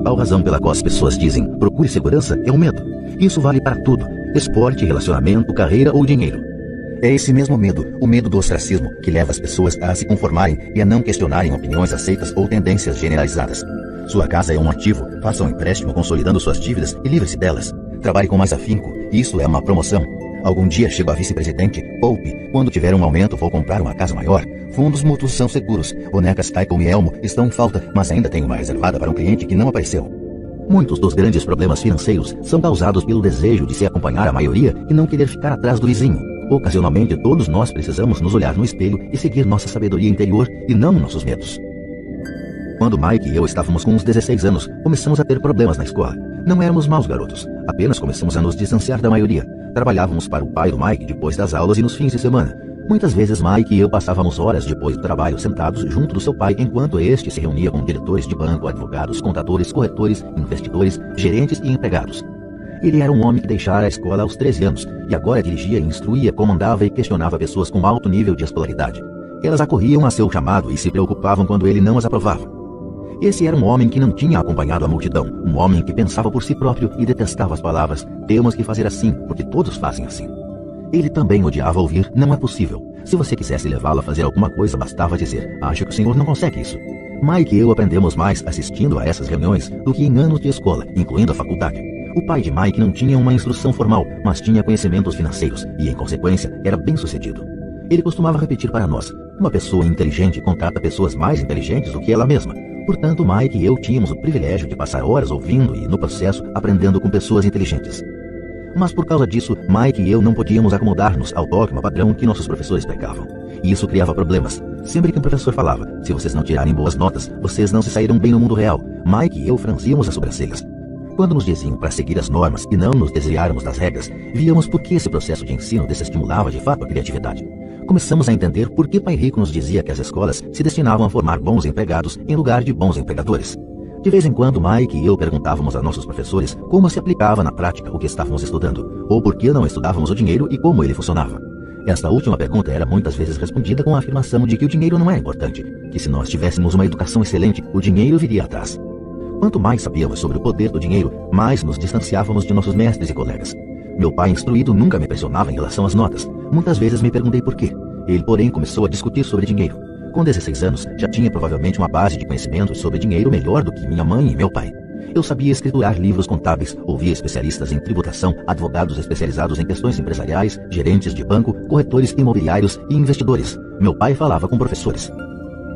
principal razão pela qual as pessoas dizem procure segurança é o medo. Isso vale para tudo: esporte, relacionamento, carreira ou dinheiro. É esse mesmo medo, o medo do ostracismo, que leva as pessoas a se conformarem e a não questionarem opiniões aceitas ou tendências generalizadas. Sua casa é um ativo, faça um empréstimo consolidando suas dívidas e livre-se delas. Trabalhe com mais afinco, isso é uma promoção. Algum dia chego a vice-presidente, poupe, quando tiver um aumento vou comprar uma casa maior. Fundos mútuos são seguros, bonecas Tycoon e Elmo estão em falta, mas ainda tenho uma reservada para um cliente que não apareceu. Muitos dos grandes problemas financeiros são causados pelo desejo de se acompanhar a maioria e não querer ficar atrás do vizinho. Ocasionalmente todos nós precisamos nos olhar no espelho e seguir nossa sabedoria interior e não nossos medos. Quando Mike e eu estávamos com uns 16 anos, começamos a ter problemas na escola. Não éramos maus garotos, apenas começamos a nos distanciar da maioria. Trabalhávamos para o pai do Mike depois das aulas e nos fins de semana. Muitas vezes Mike e eu passávamos horas depois do trabalho sentados junto do seu pai enquanto este se reunia com diretores de banco, advogados, contadores, corretores, investidores, gerentes e empregados. Ele era um homem que deixara a escola aos 13 anos e agora dirigia, instruía, comandava e questionava pessoas com alto nível de escolaridade. Elas acorriam a seu chamado e se preocupavam quando ele não as aprovava. Esse era um homem que não tinha acompanhado a multidão, um homem que pensava por si próprio e detestava as palavras "temos que fazer assim, porque todos fazem assim". Ele também odiava ouvir "não é possível". Se você quisesse levá-lo a fazer alguma coisa, bastava dizer "acho que o senhor não consegue isso". Mike e eu aprendemos mais assistindo a essas reuniões do que em anos de escola, incluindo a faculdade. O pai de Mike não tinha uma instrução formal, mas tinha conhecimentos financeiros e, em consequência, era bem-sucedido. Ele costumava repetir para nós: uma pessoa inteligente contrata pessoas mais inteligentes do que ela mesma. Portanto, Mike e eu tínhamos o privilégio de passar horas ouvindo e, no processo, aprendendo com pessoas inteligentes. Mas por causa disso, Mike e eu não podíamos acomodar-nos ao dogma padrão que nossos professores pregavam. E isso criava problemas. Sempre que um professor falava: se vocês não tirarem boas notas, vocês não se sairão bem no mundo real, Mike e eu franzíamos as sobrancelhas. Quando nos diziam para seguir as normas e não nos desviarmos das regras, víamos por que esse processo de ensino desestimulava de fato a criatividade. Começamos a entender por que Pai Rico nos dizia que as escolas se destinavam a formar bons empregados em lugar de bons empregadores. De vez em quando, Mike e eu perguntávamos a nossos professores como se aplicava na prática o que estávamos estudando, ou por que não estudávamos o dinheiro e como ele funcionava. Esta última pergunta era muitas vezes respondida com a afirmação de que o dinheiro não é importante, que se nós tivéssemos uma educação excelente, o dinheiro viria atrás. Quanto mais sabíamos sobre o poder do dinheiro, mais nos distanciávamos de nossos mestres e colegas. Meu pai instruído nunca me pressionava em relação às notas. Muitas vezes me perguntei por quê. Ele, porém, começou a discutir sobre dinheiro. Com 16 anos, já tinha provavelmente uma base de conhecimentos sobre dinheiro melhor do que minha mãe e meu pai. Eu sabia escriturar livros contábeis, ouvia especialistas em tributação, advogados especializados em questões empresariais, gerentes de banco, corretores imobiliários e investidores. Meu pai falava com professores.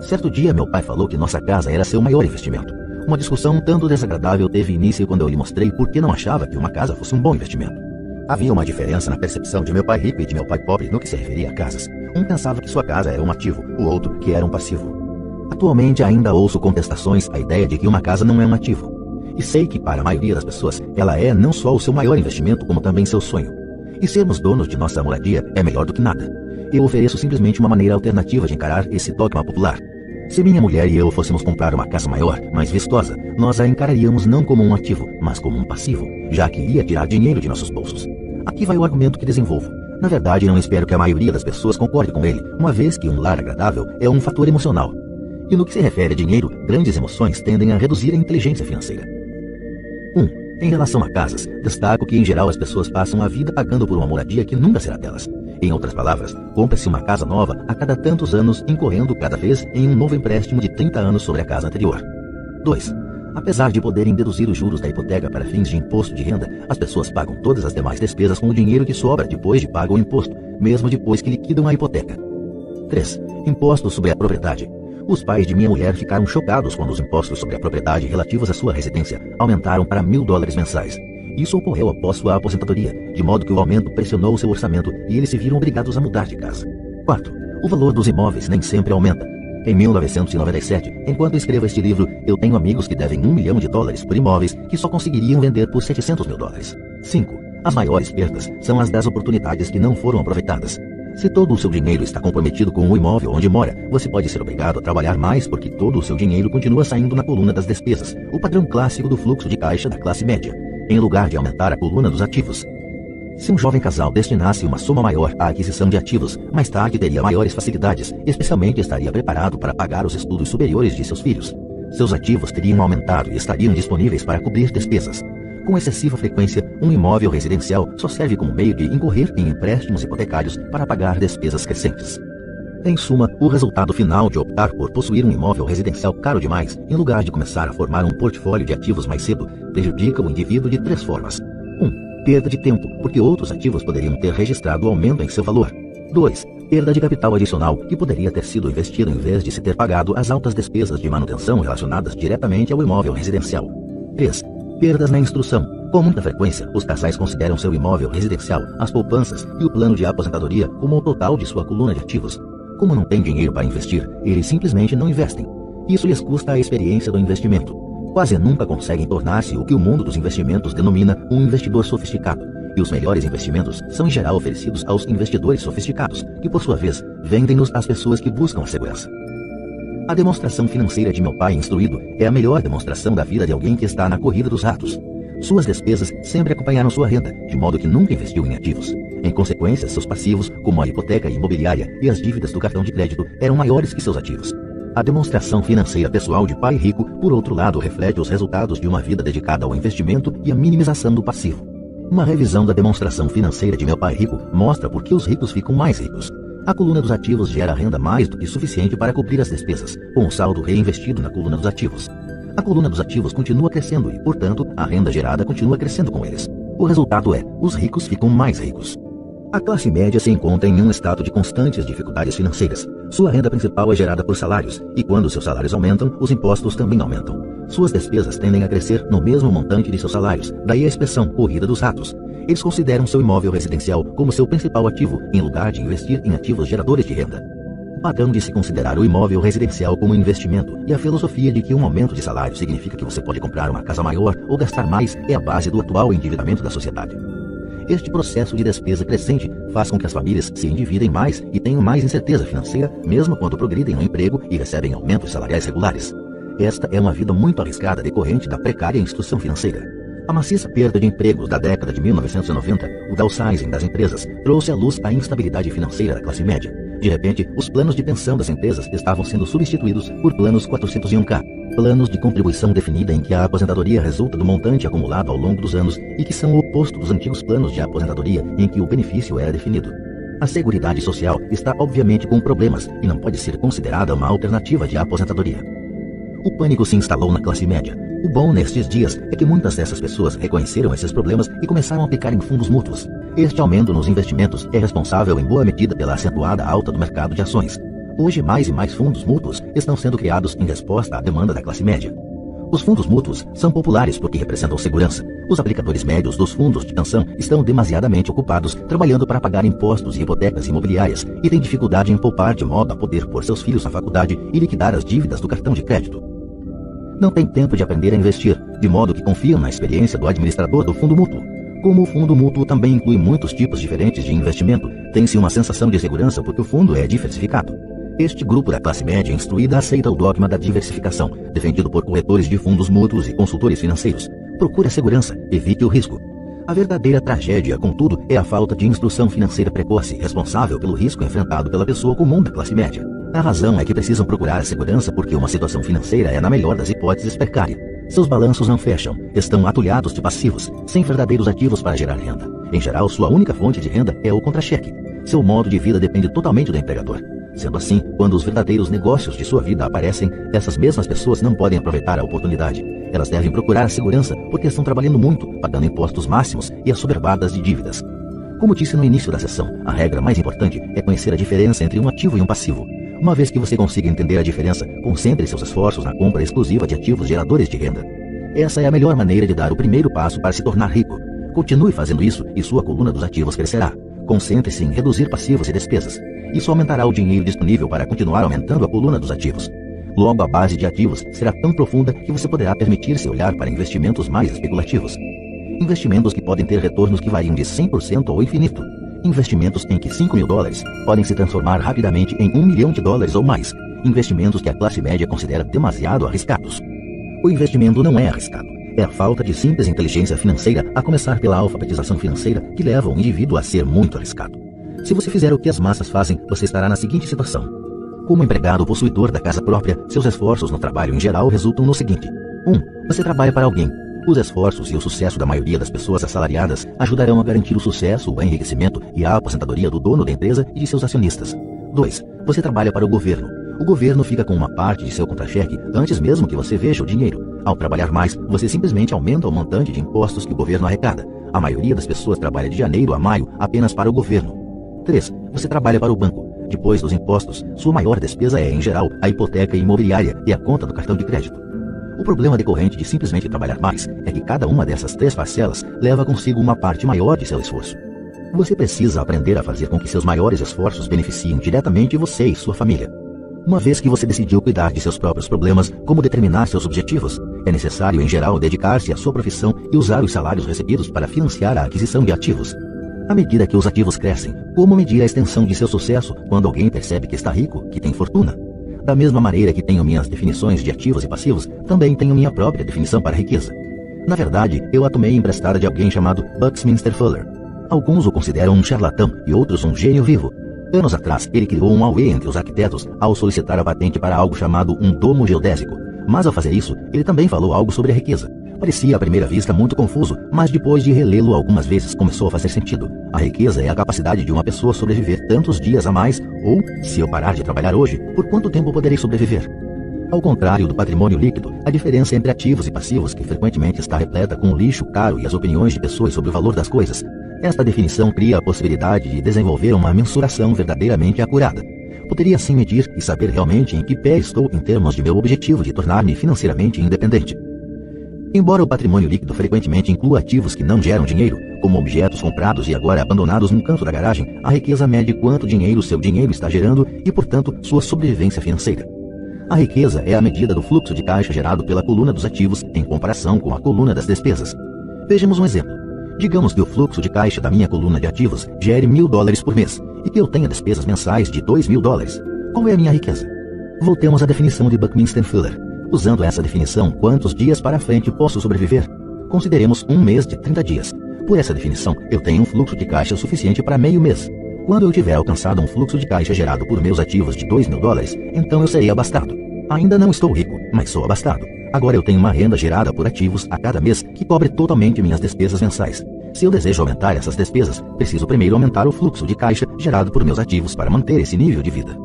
Certo dia, meu pai falou que nossa casa era seu maior investimento. Uma discussão um tanto desagradável teve início quando eu lhe mostrei por que não achava que uma casa fosse um bom investimento. Havia uma diferença na percepção de meu pai rico e de meu pai pobre no que se referia a casas. Um pensava que sua casa era um ativo, o outro que era um passivo. Atualmente ainda ouço contestações à ideia de que uma casa não é um ativo. E sei que para a maioria das pessoas, ela é não só o seu maior investimento, como também seu sonho. E sermos donos de nossa moradia é melhor do que nada. Eu ofereço simplesmente uma maneira alternativa de encarar esse dogma popular. Se minha mulher e eu fôssemos comprar uma casa maior, mais vistosa, nós a encararíamos não como um ativo, mas como um passivo, já que ia tirar dinheiro de nossos bolsos. Aqui vai o argumento que desenvolvo. Na verdade, não espero que a maioria das pessoas concorde com ele, uma vez que um lar agradável é um fator emocional. E no que se refere a dinheiro, grandes emoções tendem a reduzir a inteligência financeira. 1. Em relação a casas, destaco que em geral as pessoas passam a vida pagando por uma moradia que nunca será delas. Em outras palavras, compra-se uma casa nova a cada tantos anos, incorrendo cada vez em um novo empréstimo de 30 anos sobre a casa anterior. 2. Apesar de poderem deduzir os juros da hipoteca para fins de imposto de renda, as pessoas pagam todas as demais despesas com o dinheiro que sobra depois de pago o imposto, mesmo depois que liquidam a hipoteca. 3. Impostos sobre a propriedade. Os pais de minha mulher ficaram chocados quando os impostos sobre a propriedade relativos à sua residência aumentaram para $1.000 mensais. Isso ocorreu após sua aposentadoria, de modo que o aumento pressionou seu orçamento e eles se viram obrigados a mudar de casa. 4. O valor dos imóveis nem sempre aumenta. Em 1997, enquanto escrevo este livro, eu tenho amigos que devem $1 milhão por imóveis que só conseguiriam vender por $700 mil. 5. As maiores perdas são as das oportunidades que não foram aproveitadas. Se todo o seu dinheiro está comprometido com o imóvel onde mora, você pode ser obrigado a trabalhar mais porque todo o seu dinheiro continua saindo na coluna das despesas, o padrão clássico do fluxo de caixa da classe média, em lugar de aumentar a coluna dos ativos. Se um jovem casal destinasse uma soma maior à aquisição de ativos, mais tarde teria maiores facilidades, especialmente estaria preparado para pagar os estudos superiores de seus filhos. seus ativos teriam aumentado e estariam disponíveis para cobrir despesas. Com excessiva frequência, um imóvel residencial só serve como meio de incorrer em empréstimos hipotecários para pagar despesas crescentes. Em suma, o resultado final de optar por possuir um imóvel residencial caro demais, em lugar de começar a formar um portfólio de ativos mais cedo, prejudica o indivíduo de 3 formas. 1. Perda de tempo, porque outros ativos poderiam ter registrado aumento em seu valor. 2. Perda de capital adicional, que poderia ter sido investido em vez de se ter pagado as altas despesas de manutenção relacionadas diretamente ao imóvel residencial. 3. Perdas na instrução. Com muita frequência, os casais consideram seu imóvel residencial, as poupanças e o plano de aposentadoria como o total de sua coluna de ativos. Como não têm dinheiro para investir, eles simplesmente não investem. Isso lhes custa a experiência do investimento. Quase nunca conseguem tornar-se o que o mundo dos investimentos denomina um investidor sofisticado. E os melhores investimentos são em geral oferecidos aos investidores sofisticados, que por sua vez, vendem-nos às pessoas que buscam a segurança. A demonstração financeira de meu pai instruído é a melhor demonstração da vida de alguém que está na corrida dos ratos. Suas despesas sempre acompanharam sua renda, de modo que nunca investiu em ativos. Em consequência, seus passivos, como a hipoteca imobiliária e as dívidas do cartão de crédito, eram maiores que seus ativos. A demonstração financeira pessoal de pai rico, por outro lado, reflete os resultados de uma vida dedicada ao investimento e à minimização do passivo. Uma revisão da demonstração financeira de meu pai rico mostra por que os ricos ficam mais ricos. A coluna dos ativos gera renda mais do que suficiente para cobrir as despesas, com o saldo reinvestido na coluna dos ativos. A coluna dos ativos continua crescendo e, portanto, a renda gerada continua crescendo com eles. O resultado é, os ricos ficam mais ricos. A classe média se encontra em um estado de constantes dificuldades financeiras. Sua renda principal é gerada por salários, e quando seus salários aumentam, os impostos também aumentam. Suas despesas tendem a crescer no mesmo montante de seus salários, daí a expressão corrida dos ratos. Eles consideram seu imóvel residencial como seu principal ativo, em lugar de investir em ativos geradores de renda. O padrão de se considerar o imóvel residencial como investimento e a filosofia de que um aumento de salário significa que você pode comprar uma casa maior ou gastar mais é a base do atual endividamento da sociedade. Este processo de despesa crescente faz com que as famílias se endividem mais e tenham mais incerteza financeira, mesmo quando progridem no emprego e recebem aumentos salariais regulares. Esta é uma vida muito arriscada decorrente da precária instrução financeira. A maciça perda de empregos da década de 1990, o downsizing das empresas, trouxe à luz a instabilidade financeira da classe média. De repente, os planos de pensão das empresas estavam sendo substituídos por planos 401k, planos de contribuição definida em que a aposentadoria resulta do montante acumulado ao longo dos anos e que são o oposto dos antigos planos de aposentadoria em que o benefício era definido. A Seguridade Social está obviamente com problemas e não pode ser considerada uma alternativa de aposentadoria. O pânico se instalou na classe média. O bom nestes dias é que muitas dessas pessoas reconheceram esses problemas e começaram a aplicar em fundos mútuos. Este aumento nos investimentos é responsável em boa medida pela acentuada alta do mercado de ações. Hoje, mais e mais fundos mútuos estão sendo criados em resposta à demanda da classe média. Os fundos mútuos são populares porque representam segurança. Os aplicadores médios dos fundos de pensão estão demasiadamente ocupados trabalhando para pagar impostos e hipotecas imobiliárias e têm dificuldade em poupar de modo a poder pôr seus filhos na faculdade e liquidar as dívidas do cartão de crédito. Não têm tempo de aprender a investir, de modo que confiam na experiência do administrador do fundo mútuo. Como o fundo mútuo também inclui muitos tipos diferentes de investimento, tem-se uma sensação de segurança porque o fundo é diversificado. Este grupo da classe média instruída aceita o dogma da diversificação, defendido por corretores de fundos mútuos e consultores financeiros. Procure a segurança, evite o risco. A verdadeira tragédia, contudo, é a falta de instrução financeira precoce, responsável pelo risco enfrentado pela pessoa comum da classe média. A razão é que precisam procurar a segurança porque uma situação financeira é, na melhor das hipóteses, precária. Seus balanços não fecham, estão atulhados de passivos, sem verdadeiros ativos para gerar renda. Em geral, sua única fonte de renda é o contra-cheque. Seu modo de vida depende totalmente do empregador. Sendo assim, quando os verdadeiros negócios de sua vida aparecem, essas mesmas pessoas não podem aproveitar a oportunidade. Elas devem procurar a segurança porque estão trabalhando muito, pagando impostos máximos e assoberbadas de dívidas. Como disse no início da sessão, a regra mais importante é conhecer a diferença entre um ativo e um passivo. Uma vez que você consiga entender a diferença, concentre seus esforços na compra exclusiva de ativos geradores de renda. Essa é a melhor maneira de dar o primeiro passo para se tornar rico. Continue fazendo isso e sua coluna dos ativos crescerá. Concentre-se em reduzir passivos e despesas. Isso aumentará o dinheiro disponível para continuar aumentando a coluna dos ativos. Logo, a base de ativos será tão profunda que você poderá permitir-se olhar para investimentos mais especulativos. Investimentos que podem ter retornos que variam de 100% ao infinito. Investimentos em que $5.000 podem se transformar rapidamente em $1 milhão ou mais. Investimentos que a classe média considera demasiado arriscados. O investimento não é arriscado. É a falta de simples inteligência financeira, a começar pela alfabetização financeira, que leva o indivíduo a ser muito arriscado. Se você fizer o que as massas fazem, você estará na seguinte situação. Como empregado possuidor da casa própria, seus esforços no trabalho em geral resultam no seguinte: 1. Você trabalha para alguém. Os esforços e o sucesso da maioria das pessoas assalariadas ajudarão a garantir o sucesso, o enriquecimento e a aposentadoria do dono da empresa e de seus acionistas. 2. Você trabalha para o governo. O governo fica com uma parte de seu contra-cheque antes mesmo que você veja o dinheiro. Ao trabalhar mais, você simplesmente aumenta o montante de impostos que o governo arrecada. A maioria das pessoas trabalha de janeiro a maio apenas para o governo. 3. Você trabalha para o banco. Depois dos impostos, sua maior despesa é, em geral, a hipoteca imobiliária e a conta do cartão de crédito. O problema decorrente de simplesmente trabalhar mais é que cada uma dessas 3 parcelas leva consigo uma parte maior de seu esforço. Você precisa aprender a fazer com que seus maiores esforços beneficiem diretamente você e sua família. Uma vez que você decidiu cuidar de seus próprios problemas, como determinar seus objetivos, é necessário, em geral, dedicar-se à sua profissão e usar os salários recebidos para financiar a aquisição de ativos. À medida que os ativos crescem, como medir a extensão de seu sucesso quando alguém percebe que está rico, que tem fortuna? Da mesma maneira que tenho minhas definições de ativos e passivos, também tenho minha própria definição para riqueza. Na verdade, eu a tomei emprestada de alguém chamado Buckminster Fuller. Alguns o consideram um charlatão e outros um gênio vivo. Anos atrás, ele criou um auê entre os arquitetos ao solicitar a patente para algo chamado um domo geodésico. Mas ao fazer isso, ele também falou algo sobre a riqueza. Parecia à primeira vista muito confuso, mas depois de relê-lo algumas vezes começou a fazer sentido. A riqueza é a capacidade de uma pessoa sobreviver tantos dias a mais, ou, se eu parar de trabalhar hoje, por quanto tempo poderei sobreviver? Ao contrário do patrimônio líquido, a diferença entre ativos e passivos, que frequentemente está repleta com o lixo caro e as opiniões de pessoas sobre o valor das coisas. Esta definição cria a possibilidade de desenvolver uma mensuração verdadeiramente acurada. Poderia assim medir e saber realmente em que pé estou em termos de meu objetivo de tornar-me financeiramente independente. Embora o patrimônio líquido frequentemente inclua ativos que não geram dinheiro, como objetos comprados e agora abandonados num canto da garagem, a riqueza mede quanto dinheiro seu dinheiro está gerando e, portanto, sua sobrevivência financeira. A riqueza é a medida do fluxo de caixa gerado pela coluna dos ativos em comparação com a coluna das despesas. Vejamos um exemplo. Digamos que o fluxo de caixa da minha coluna de ativos gere $1.000 por mês e que eu tenha despesas mensais de $2.000. Qual é a minha riqueza? Voltemos à definição de Buckminster Fuller. Usando essa definição, quantos dias para frente posso sobreviver? Consideremos um mês de 30 dias. Por essa definição, eu tenho um fluxo de caixa suficiente para meio mês. Quando eu tiver alcançado um fluxo de caixa gerado por meus ativos de $2.000, então eu serei abastado. Ainda não estou rico, mas sou abastado. Agora eu tenho uma renda gerada por ativos a cada mês que cobre totalmente minhas despesas mensais. Se eu desejo aumentar essas despesas, preciso primeiro aumentar o fluxo de caixa gerado por meus ativos para manter esse nível de vida.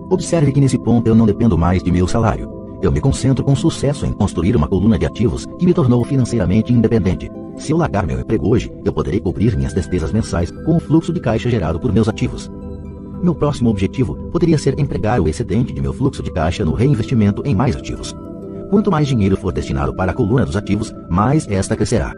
Observe que nesse ponto eu não dependo mais de meu salário. Eu me concentro com sucesso em construir uma coluna de ativos que me tornou financeiramente independente. Se eu largar meu emprego hoje, eu poderei cobrir minhas despesas mensais com o fluxo de caixa gerado por meus ativos. Meu próximo objetivo poderia ser empregar o excedente de meu fluxo de caixa no reinvestimento em mais ativos. Quanto mais dinheiro for destinado para a coluna dos ativos, mais esta crescerá.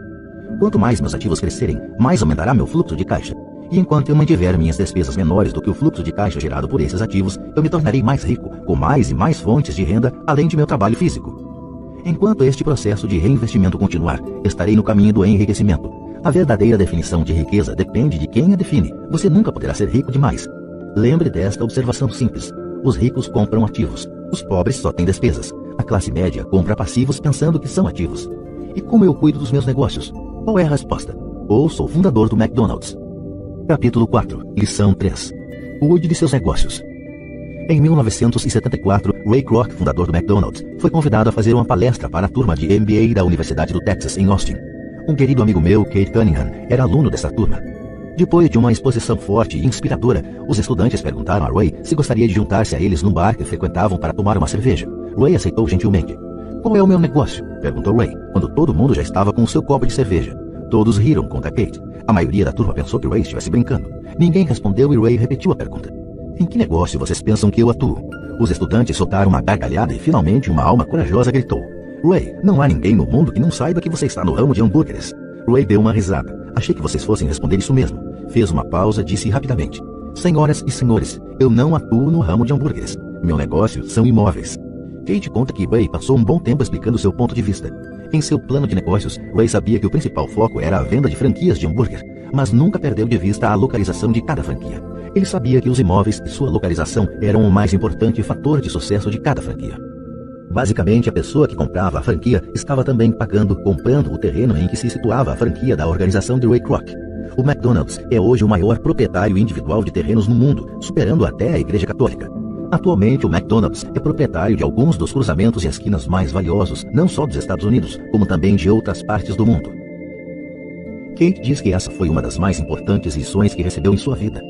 Quanto mais meus ativos crescerem, mais aumentará meu fluxo de caixa. E enquanto eu mantiver minhas despesas menores do que o fluxo de caixa gerado por esses ativos, eu me tornarei mais rico, com mais e mais fontes de renda, além de meu trabalho físico. Enquanto este processo de reinvestimento continuar, estarei no caminho do enriquecimento. A verdadeira definição de riqueza depende de quem a define. Você nunca poderá ser rico demais. Lembre desta observação simples. Os ricos compram ativos. Os pobres só têm despesas. A classe média compra passivos pensando que são ativos. E como eu cuido dos meus negócios? Qual é a resposta? Ou sou fundador do McDonald's. Capítulo 4. Lição 3. Cuide de seus negócios. Em 1974, Ray Kroc, fundador do McDonald's, foi convidado a fazer uma palestra para a turma de MBA da Universidade do Texas, em Austin. Um querido amigo meu, Kate Cunningham, era aluno dessa turma. Depois de uma exposição forte e inspiradora, os estudantes perguntaram a Ray se gostaria de juntar-se a eles num bar que frequentavam para tomar uma cerveja. Ray aceitou gentilmente. Qual é o meu negócio? Perguntou Ray, quando todo mundo já estava com o seu copo de cerveja. Todos riram contra Kate. A maioria da turma pensou que Ray estivesse brincando. Ninguém respondeu e Ray repetiu a pergunta. Em que negócio vocês pensam que eu atuo? Os estudantes soltaram uma gargalhada e finalmente uma alma corajosa gritou. Ray, não há ninguém no mundo que não saiba que você está no ramo de hambúrgueres. Ray deu uma risada. Achei que vocês fossem responder isso mesmo. Fez uma pausa e disse rapidamente. Senhoras e senhores, eu não atuo no ramo de hambúrgueres. Meu negócio são imóveis. Kate conta que Ray passou um bom tempo explicando seu ponto de vista. Em seu plano de negócios, Ray sabia que o principal foco era a venda de franquias de hambúrguer, mas nunca perdeu de vista a localização de cada franquia. Ele sabia que os imóveis e sua localização eram o mais importante fator de sucesso de cada franquia. Basicamente, a pessoa que comprava a franquia estava também comprando o terreno em que se situava a franquia da organização de Ray Kroc. O McDonald's é hoje o maior proprietário individual de terrenos no mundo, superando até a Igreja Católica. Atualmente, o McDonald's é proprietário de alguns dos cruzamentos e esquinas mais valiosos, não só dos Estados Unidos, como também de outras partes do mundo. Kate diz que essa foi uma das mais importantes lições que recebeu em sua vida.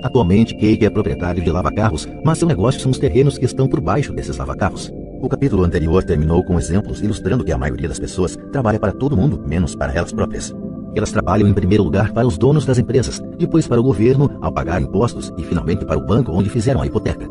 Atualmente, Kate é proprietário de lava-carros, mas seu negócio são os terrenos que estão por baixo desses lava-carros. O capítulo anterior terminou com exemplos ilustrando que a maioria das pessoas trabalha para todo mundo, menos para elas próprias. Elas trabalham em primeiro lugar para os donos das empresas, depois para o governo, ao pagar impostos e finalmente para o banco onde fizeram a hipoteca.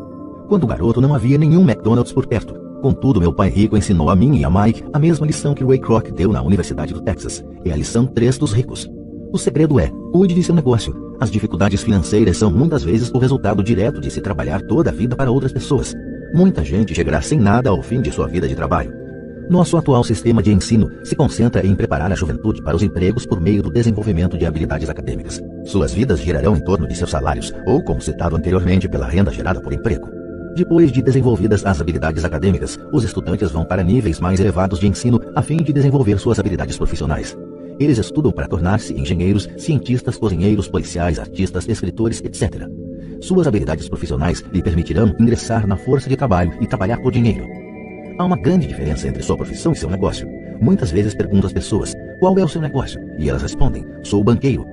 Quando garoto não havia nenhum McDonald's por perto. Contudo, meu pai rico ensinou a mim e a Mike a mesma lição que Ray Kroc deu na Universidade do Texas. É a lição 3 dos ricos. O segredo é, cuide de seu negócio. As dificuldades financeiras são muitas vezes o resultado direto de se trabalhar toda a vida para outras pessoas. Muita gente chegará sem nada ao fim de sua vida de trabalho. Nosso atual sistema de ensino se concentra em preparar a juventude para os empregos por meio do desenvolvimento de habilidades acadêmicas. Suas vidas girarão em torno de seus salários, ou, como citado anteriormente, pela renda gerada por emprego. Depois de desenvolvidas as habilidades acadêmicas, os estudantes vão para níveis mais elevados de ensino a fim de desenvolver suas habilidades profissionais. Eles estudam para tornar-se engenheiros, cientistas, cozinheiros, policiais, artistas, escritores, etc. Suas habilidades profissionais lhe permitirão ingressar na força de trabalho e trabalhar por dinheiro. Há uma grande diferença entre sua profissão e seu negócio. Muitas vezes pergunto às pessoas, qual é o seu negócio? E elas respondem, sou banqueiro.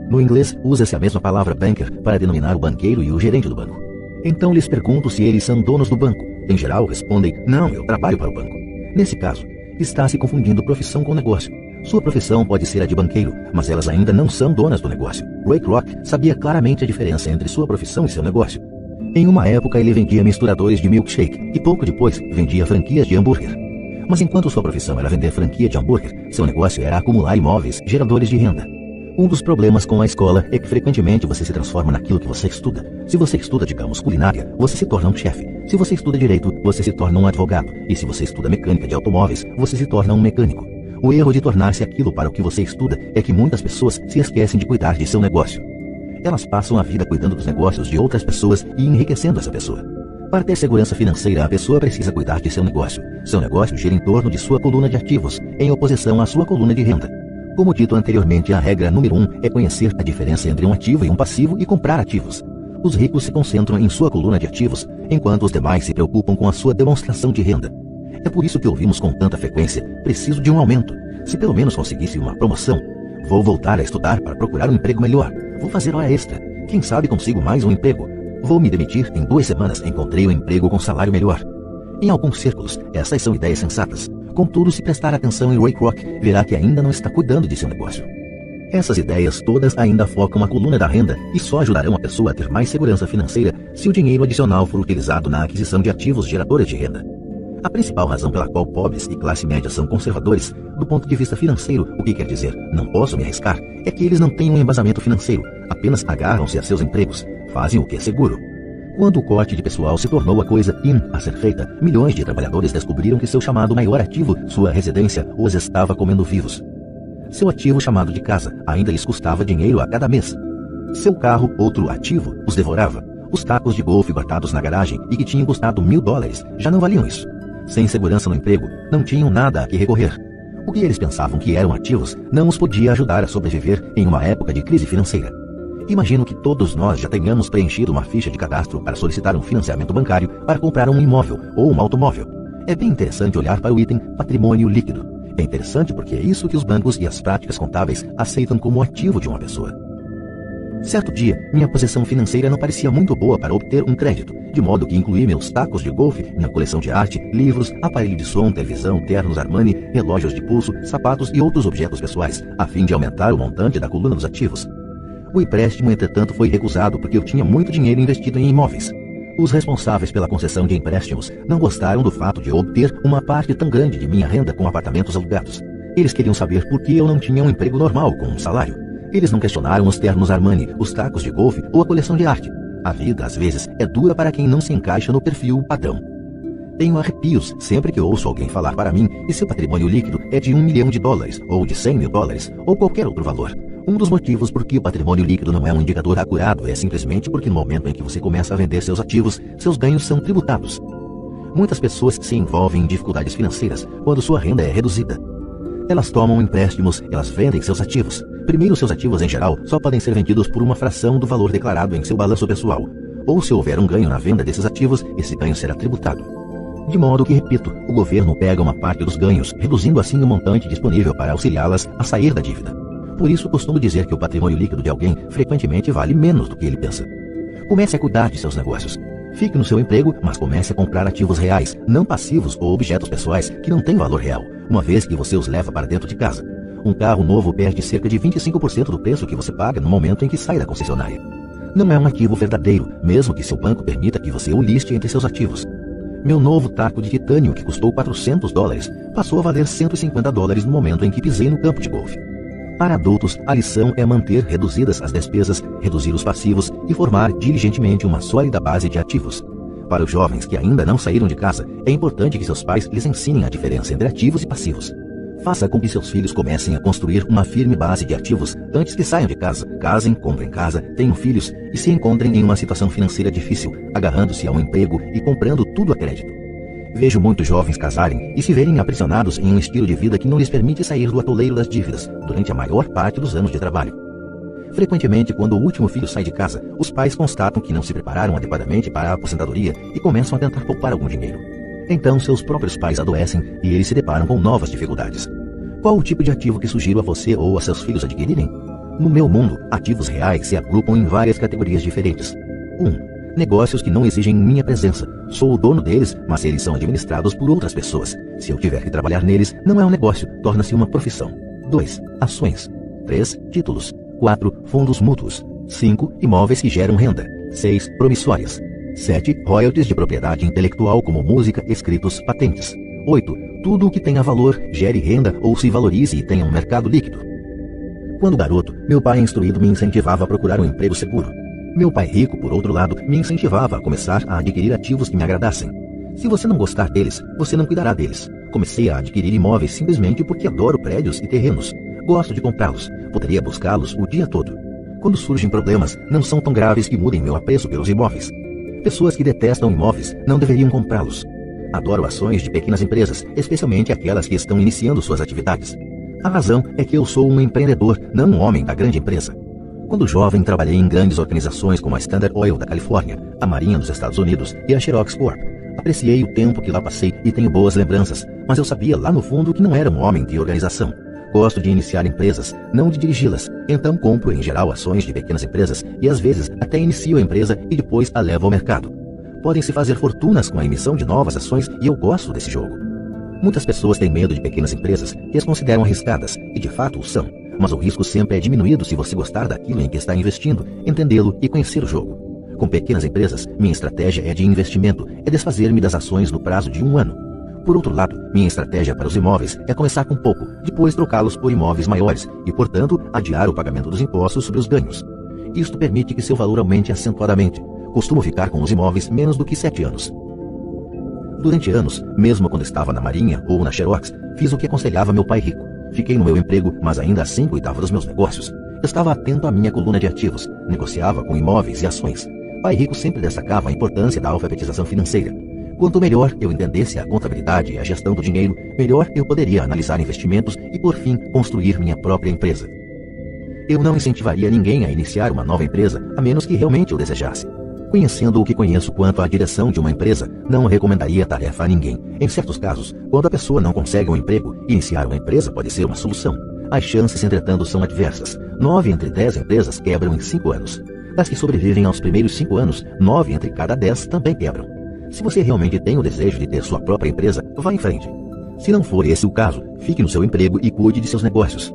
No inglês, usa-se a mesma palavra banker para denominar o banqueiro e o gerente do banco. Então lhes pergunto se eles são donos do banco. Em geral, respondem, não, eu trabalho para o banco. Nesse caso, está se confundindo profissão com negócio. Sua profissão pode ser a de banqueiro, mas elas ainda não são donas do negócio. Ray Kroc sabia claramente a diferença entre sua profissão e seu negócio. Em uma época, ele vendia misturadores de milkshake e pouco depois vendia franquias de hambúrguer. Mas enquanto sua profissão era vender franquia de hambúrguer, seu negócio era acumular imóveis geradores de renda. Um dos problemas com a escola é que frequentemente você se transforma naquilo que você estuda. Se você estuda, digamos, culinária, você se torna um chefe. Se você estuda direito, você se torna um advogado. E se você estuda mecânica de automóveis, você se torna um mecânico. O erro de tornar-se aquilo para o que você estuda é que muitas pessoas se esquecem de cuidar de seu negócio. Elas passam a vida cuidando dos negócios de outras pessoas e enriquecendo essa pessoa. Para ter segurança financeira, a pessoa precisa cuidar de seu negócio. Seu negócio gira em torno de sua coluna de ativos, em oposição à sua coluna de renda. Como dito anteriormente, a regra número 1 é conhecer a diferença entre um ativo e um passivo e comprar ativos. Os ricos se concentram em sua coluna de ativos, enquanto os demais se preocupam com a sua demonstração de renda. É por isso que ouvimos com tanta frequência, preciso de um aumento. Se pelo menos conseguisse uma promoção, vou voltar a estudar para procurar um emprego melhor. Vou fazer hora extra. Quem sabe consigo mais um emprego. Vou me demitir. Em 2 semanas encontrei um emprego com salário melhor. Em alguns círculos, essas são ideias sensatas. Contudo, se prestar atenção em Ray Kroc, verá que ainda não está cuidando de seu negócio. Essas ideias todas ainda focam a coluna da renda e só ajudarão a pessoa a ter mais segurança financeira se o dinheiro adicional for utilizado na aquisição de ativos geradores de renda. A principal razão pela qual pobres e classe média são conservadores, do ponto de vista financeiro, o que quer dizer não posso me arriscar, é que eles não têm um embasamento financeiro, apenas agarram-se a seus empregos, fazem o que é seguro. Quando o corte de pessoal se tornou a coisa a ser feita, milhões de trabalhadores descobriram que seu chamado maior ativo, sua residência, os estava comendo vivos. Seu ativo chamado de casa ainda lhes custava dinheiro a cada mês. Seu carro, outro ativo, os devorava. Os tacos de golfe guardados na garagem e que tinham custado $1.000 já não valiam isso. Sem segurança no emprego, não tinham nada a que recorrer. O que eles pensavam que eram ativos não os podia ajudar a sobreviver em uma época de crise financeira. Imagino que todos nós já tenhamos preenchido uma ficha de cadastro para solicitar um financiamento bancário para comprar um imóvel ou um automóvel. É bem interessante olhar para o item patrimônio líquido. É interessante porque é isso que os bancos e as práticas contábeis aceitam como ativo de uma pessoa. Certo dia, minha posição financeira não parecia muito boa para obter um crédito, de modo que incluí meus tacos de golfe, minha coleção de arte, livros, aparelho de som, televisão, ternos Armani, relógios de pulso, sapatos e outros objetos pessoais, a fim de aumentar o montante da coluna dos ativos. O empréstimo, entretanto, foi recusado porque eu tinha muito dinheiro investido em imóveis. Os responsáveis pela concessão de empréstimos não gostaram do fato de eu obter uma parte tão grande de minha renda com apartamentos alugados. Eles queriam saber por que eu não tinha um emprego normal com um salário. Eles não questionaram os ternos Armani, os tacos de golfe ou a coleção de arte. A vida, às vezes, é dura para quem não se encaixa no perfil padrão. Tenho arrepios sempre que ouço alguém falar para mim que seu patrimônio líquido é de $1 milhão ou de $100 mil ou qualquer outro valor. Um dos motivos por que o patrimônio líquido não é um indicador acurado é simplesmente porque no momento em que você começa a vender seus ativos, seus ganhos são tributados. Muitas pessoas se envolvem em dificuldades financeiras quando sua renda é reduzida. Elas tomam empréstimos, elas vendem seus ativos. Primeiro, seus ativos em geral só podem ser vendidos por uma fração do valor declarado em seu balanço pessoal. ou se houver um ganho na venda desses ativos, esse ganho será tributado. De modo que, repito, o governo pega uma parte dos ganhos, reduzindo assim o montante disponível para auxiliá-las a sair da dívida. Por isso, costumo dizer que o patrimônio líquido de alguém frequentemente vale menos do que ele pensa. Comece a cuidar de seus negócios. Fique no seu emprego, mas comece a comprar ativos reais, não passivos ou objetos pessoais que não têm valor real, uma vez que você os leva para dentro de casa. Um carro novo perde cerca de 25% do preço que você paga no momento em que sai da concessionária. Não é um ativo verdadeiro, mesmo que seu banco permita que você o liste entre seus ativos. Meu novo taco de titânio, que custou $400, passou a valer $150 no momento em que pisei no campo de golfe. Para adultos, a lição é manter reduzidas as despesas, reduzir os passivos e formar diligentemente uma sólida base de ativos. Para os jovens que ainda não saíram de casa, é importante que seus pais lhes ensinem a diferença entre ativos e passivos. Faça com que seus filhos comecem a construir uma firme base de ativos antes que saiam de casa, casem, comprem casa, tenham filhos e se encontrem em uma situação financeira difícil, agarrando-se a um emprego e comprando tudo a crédito. Vejo muitos jovens casarem e se verem aprisionados em um estilo de vida que não lhes permite sair do atoleiro das dívidas durante a maior parte dos anos de trabalho. Frequentemente, quando o último filho sai de casa, os pais constatam que não se prepararam adequadamente para a aposentadoria e começam a tentar poupar algum dinheiro. Então, seus próprios pais adoecem e eles se deparam com novas dificuldades. Qual o tipo de ativo que sugiro a você ou a seus filhos adquirirem? No meu mundo, ativos reais se agrupam em várias categorias diferentes. 1. Negócios que não exigem minha presença. Sou o dono deles, mas eles são administrados por outras pessoas. Se eu tiver que trabalhar neles, não é um negócio, torna-se uma profissão. 2. Ações. 3. Títulos. 4. Fundos mútuos. 5. Imóveis que geram renda. 6. Promissórias. 7. Royalties de propriedade intelectual como música, escritos, patentes. 8. Tudo o que tenha valor, gere renda ou se valorize e tenha um mercado líquido. Quando garoto, meu pai instruído me incentivava a procurar um emprego seguro. Meu pai rico, por outro lado, me incentivava a começar a adquirir ativos que me agradassem. Se você não gostar deles, você não cuidará deles. Comecei a adquirir imóveis simplesmente porque adoro prédios e terrenos. Gosto de comprá-los. Poderia buscá-los o dia todo. Quando surgem problemas, não são tão graves que mudem meu apreço pelos imóveis. Pessoas que detestam imóveis não deveriam comprá-los. Adoro ações de pequenas empresas, especialmente aquelas que estão iniciando suas atividades. A razão é que eu sou um empreendedor, não um homem da grande empresa. Quando jovem, trabalhei em grandes organizações como a Standard Oil da Califórnia, a Marinha dos Estados Unidos e a Xerox Corp. Apreciei o tempo que lá passei e tenho boas lembranças, mas eu sabia lá no fundo que não era um homem de organização. Gosto de iniciar empresas, não de dirigi-las. Então compro em geral ações de pequenas empresas e às vezes até inicio a empresa e depois a levo ao mercado. Podem-se fazer fortunas com a emissão de novas ações e eu gosto desse jogo. Muitas pessoas têm medo de pequenas empresas que as consideram arriscadas e de fato o são. Mas o risco sempre é diminuído se você gostar daquilo em que está investindo, entendê-lo e conhecer o jogo. Com pequenas empresas, minha estratégia é de investimento, é desfazer-me das ações no prazo de 1 ano. Por outro lado, minha estratégia para os imóveis é começar com pouco, depois trocá-los por imóveis maiores e, portanto, adiar o pagamento dos impostos sobre os ganhos. Isto permite que seu valor aumente acentuadamente. Costumo ficar com os imóveis menos do que 7 anos. Durante anos, mesmo quando estava na Marinha ou na Xerox, fiz o que aconselhava meu pai rico. Fiquei no meu emprego, mas ainda assim cuidava dos meus negócios. Estava atento à minha coluna de ativos, negociava com imóveis e ações. Pai rico sempre destacava a importância da alfabetização financeira. Quanto melhor eu entendesse a contabilidade e a gestão do dinheiro, melhor eu poderia analisar investimentos e, por fim, construir minha própria empresa. Eu não incentivaria ninguém a iniciar uma nova empresa, a menos que realmente o desejasse. Conhecendo o que conheço quanto à direção de uma empresa, não recomendaria a tarefa a ninguém. Em certos casos, quando a pessoa não consegue um emprego, iniciar uma empresa pode ser uma solução. As chances, entretanto, são adversas. 9 entre 10 empresas quebram em 5 anos. Das que sobrevivem aos primeiros 5 anos, 9 entre cada 10 também quebram. Se você realmente tem o desejo de ter sua própria empresa, vá em frente. Se não for esse o caso, fique no seu emprego e cuide de seus negócios.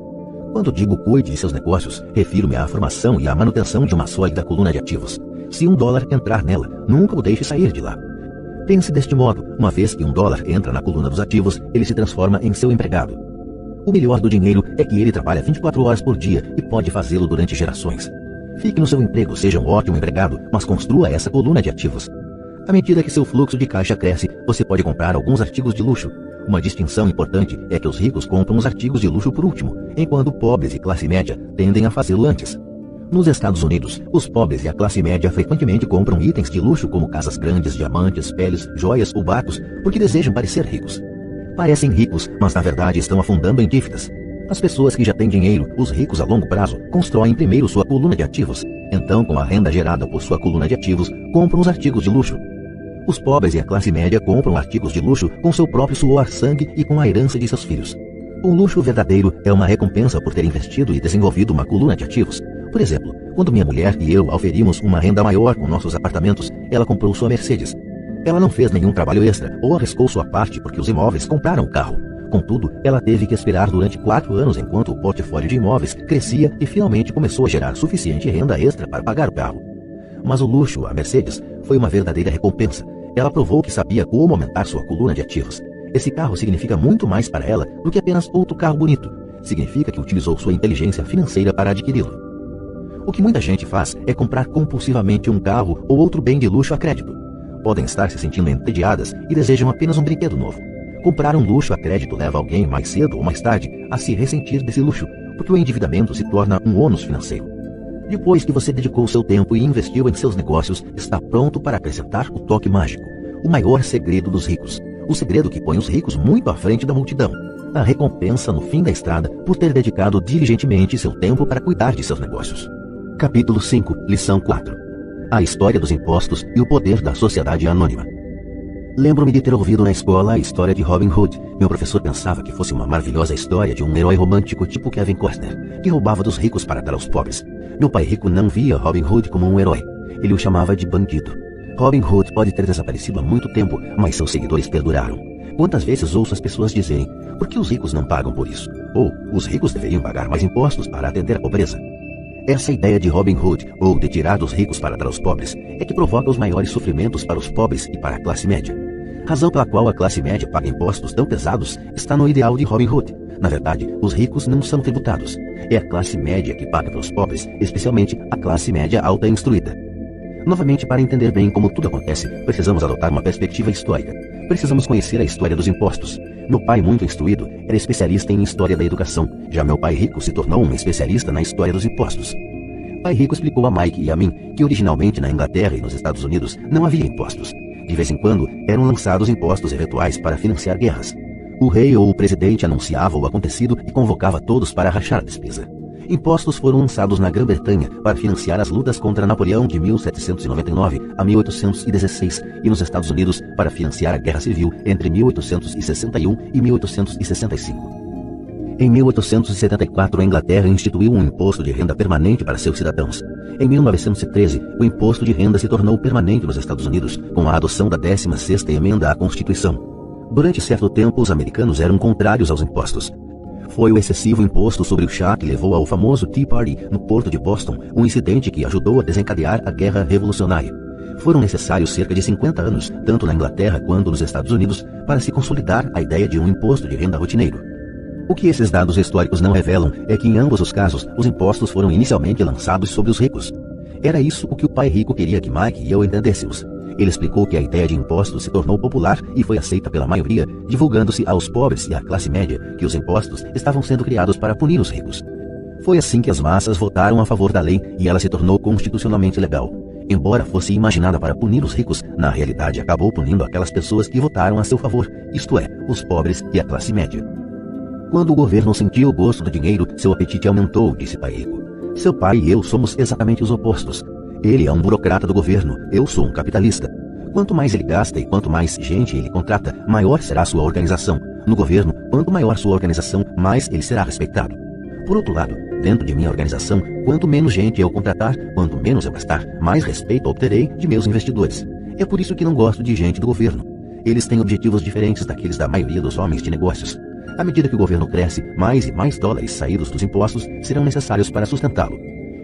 Quando digo cuide de seus negócios, refiro-me à formação e à manutenção de uma sólida coluna de ativos. Se $1 entrar nela, nunca o deixe sair de lá. Pense deste modo, uma vez que $1 entra na coluna dos ativos, ele se transforma em seu empregado. O melhor do dinheiro é que ele trabalha 24 horas por dia e pode fazê-lo durante gerações. Fique no seu emprego, seja um ótimo empregado, mas construa essa coluna de ativos. À medida que seu fluxo de caixa cresce, você pode comprar alguns artigos de luxo. Uma distinção importante é que os ricos compram os artigos de luxo por último, enquanto pobres e classe média tendem a fazê-lo antes. Nos Estados Unidos, os pobres e a classe média frequentemente compram itens de luxo como casas grandes, diamantes, peles, joias ou barcos, porque desejam parecer ricos. Parecem ricos, mas na verdade estão afundando em dívidas. As pessoas que já têm dinheiro, os ricos a longo prazo, constroem primeiro sua coluna de ativos. Então, com a renda gerada por sua coluna de ativos, compram os artigos de luxo. Os pobres e a classe média compram artigos de luxo com seu próprio suor, sangue e com a herança de seus filhos. O luxo verdadeiro é uma recompensa por ter investido e desenvolvido uma coluna de ativos. Por exemplo, quando minha mulher e eu auferimos uma renda maior com nossos apartamentos, ela comprou sua Mercedes. Ela não fez nenhum trabalho extra ou arriscou sua parte porque os imóveis compraram o carro. Contudo, ela teve que esperar durante 4 anos enquanto o portfólio de imóveis crescia e finalmente começou a gerar suficiente renda extra para pagar o carro. Mas o luxo, a Mercedes, foi uma verdadeira recompensa. Ela provou que sabia como aumentar sua coluna de ativos. Esse carro significa muito mais para ela do que apenas outro carro bonito. Significa que utilizou sua inteligência financeira para adquiri-lo. O que muita gente faz é comprar compulsivamente um carro ou outro bem de luxo a crédito. Podem estar se sentindo entediadas e desejam apenas um brinquedo novo. Comprar um luxo a crédito leva alguém mais cedo ou mais tarde a se ressentir desse luxo, porque o endividamento se torna um ônus financeiro. Depois que você dedicou seu tempo e investiu em seus negócios, está pronto para acrescentar o toque mágico, o maior segredo dos ricos, o segredo que põe os ricos muito à frente da multidão, a recompensa no fim da estrada por ter dedicado diligentemente seu tempo para cuidar de seus negócios. Capítulo 5, Lição 4. A história dos impostos e o poder da sociedade anônima. Lembro-me de ter ouvido na escola a história de Robin Hood. Meu professor pensava que fosse uma maravilhosa história de um herói romântico tipo Kevin Costner, que roubava dos ricos para dar aos pobres. Meu pai rico não via Robin Hood como um herói. Ele o chamava de bandido. Robin Hood pode ter desaparecido há muito tempo, mas seus seguidores perduraram. Quantas vezes ouço as pessoas dizerem: por que os ricos não pagam por isso? Ou, os ricos deveriam pagar mais impostos para atender a pobreza. Essa ideia de Robin Hood, ou de tirar dos ricos para dar aos pobres, é que provoca os maiores sofrimentos para os pobres e para a classe média. Razão pela qual a classe média paga impostos tão pesados está no ideal de Robin Hood. Na verdade, os ricos não são tributados. É a classe média que paga pelos pobres, especialmente a classe média alta e instruída. Novamente, para entender bem como tudo acontece, precisamos adotar uma perspectiva histórica. Precisamos conhecer a história dos impostos. Meu pai, muito instruído, era especialista em história da educação. Já meu pai rico se tornou um especialista na história dos impostos. Pai rico explicou a Mike e a mim que originalmente na Inglaterra e nos Estados Unidos não havia impostos. De vez em quando, eram lançados impostos eventuais para financiar guerras. O rei ou o presidente anunciava o acontecido e convocava todos para rachar a despesa. Impostos foram lançados na Grã-Bretanha para financiar as lutas contra Napoleão de 1799 a 1816 e nos Estados Unidos para financiar a Guerra Civil entre 1861 e 1865. Em 1874, a Inglaterra instituiu um imposto de renda permanente para seus cidadãos. Em 1913, o imposto de renda se tornou permanente nos Estados Unidos com a adoção da 16ª emenda à Constituição. Durante certo tempo, os americanos eram contrários aos impostos. Foi o excessivo imposto sobre o chá que levou ao famoso Tea Party no porto de Boston, um incidente que ajudou a desencadear a Guerra Revolucionária. Foram necessários cerca de 50 anos, tanto na Inglaterra quanto nos Estados Unidos, para se consolidar a ideia de um imposto de renda rotineiro. O que esses dados históricos não revelam é que em ambos os casos, os impostos foram inicialmente lançados sobre os ricos. Era isso o que o pai rico queria que Mike e eu entendêssemos. Ele explicou que a ideia de impostos se tornou popular e foi aceita pela maioria, divulgando-se aos pobres e à classe média que os impostos estavam sendo criados para punir os ricos. Foi assim que as massas votaram a favor da lei e ela se tornou constitucionalmente legal. Embora fosse imaginada para punir os ricos, na realidade acabou punindo aquelas pessoas que votaram a seu favor, isto é, os pobres e a classe média. Quando o governo sentiu o gosto do dinheiro, seu apetite aumentou, disse pai rico. Seu pai e eu somos exatamente os opostos. Ele é um burocrata do governo, eu sou um capitalista. Quanto mais ele gasta e quanto mais gente ele contrata, maior será sua organização. No governo, quanto maior sua organização, mais ele será respeitado. Por outro lado, dentro de minha organização, quanto menos gente eu contratar, quanto menos eu gastar, mais respeito obterei de meus investidores. É por isso que não gosto de gente do governo. Eles têm objetivos diferentes daqueles da maioria dos homens de negócios. À medida que o governo cresce, mais e mais dólares saídos dos impostos serão necessários para sustentá-lo.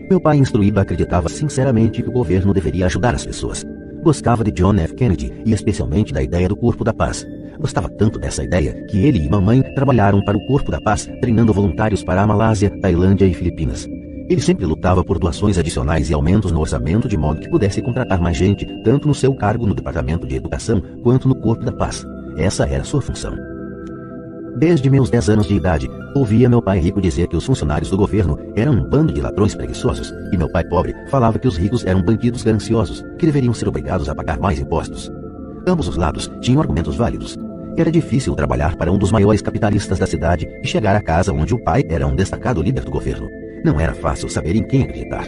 Meu pai instruído acreditava sinceramente que o governo deveria ajudar as pessoas. Gostava de John F. Kennedy e especialmente da ideia do Corpo da Paz. Gostava tanto dessa ideia que ele e mamãe trabalharam para o Corpo da Paz, treinando voluntários para a Malásia, Tailândia e Filipinas. Ele sempre lutava por doações adicionais e aumentos no orçamento de modo que pudesse contratar mais gente, tanto no seu cargo no Departamento de Educação quanto no Corpo da Paz. Essa era sua função. Desde meus 10 anos de idade, ouvia meu pai rico dizer que os funcionários do governo eram um bando de ladrões preguiçosos, e meu pai pobre falava que os ricos eram bandidos gananciosos, que deveriam ser obrigados a pagar mais impostos. Ambos os lados tinham argumentos válidos. Era difícil trabalhar para um dos maiores capitalistas da cidade e chegar a casa onde o pai era um destacado líder do governo. Não era fácil saber em quem acreditar.